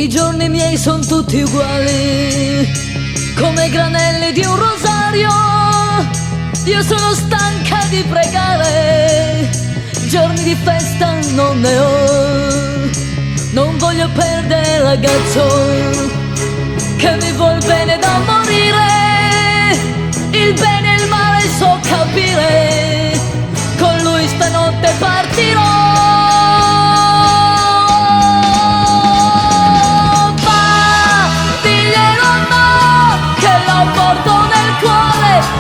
I giorni miei son tutti uguali, come granelli di un rosario. Io sono stanca di pregare, giorni di festa non ne ho. Non voglio perdere il ragazzo che mi vuol bene da morire. Il bene e il male so capire, con lui stanotte partirò.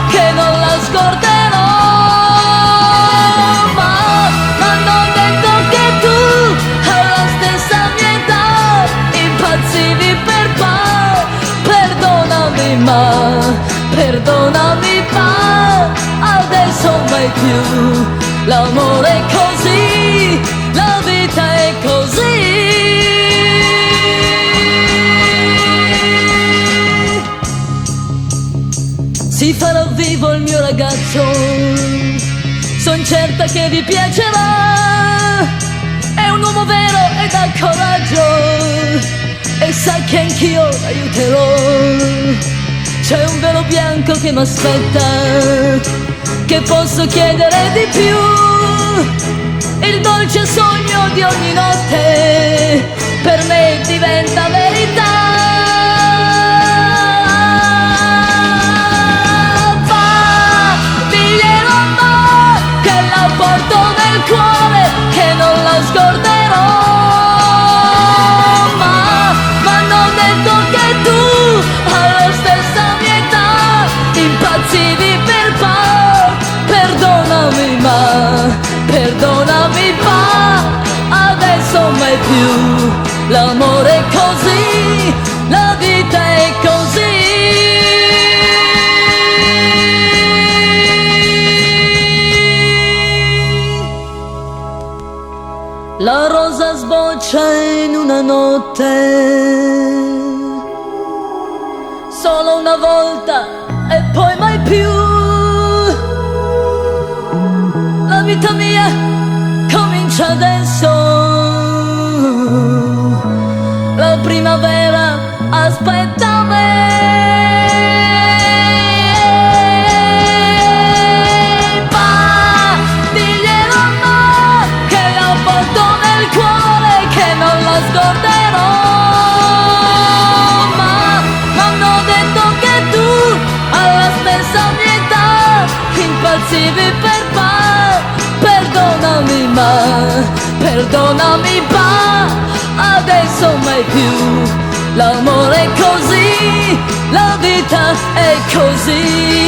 Che non la scorderò, ma m'hanno detto che tu alla stessa mia età impazzivi per perdonami ma adesso mai più, l'amore è così, la vita è così. Si farà vivo il mio ragazzo, son certa che vi piacerà. È un uomo vero ed ha coraggio e sa che anch'io l'aiuterò. C'è un velo bianco che m'aspetta, che posso chiedere di più. Il dolce sogno di ogni notte per me diventa verità. Porto nel cuore che non la scorderò, ma m'hanno detto che tu alla stessa mia età impazzivi per perdonami ma adesso mai più, l'amore è così, la vita è così. La rosa sboccia in una notte, solo una volta e poi mai più. La vita mia comincia adesso, la primavera aspetta me. Scorderò, ma m'hanno detto che tu alla stessa mia età impazzivi per perdonami ma adesso mai più, l'amore è così, la vita è così.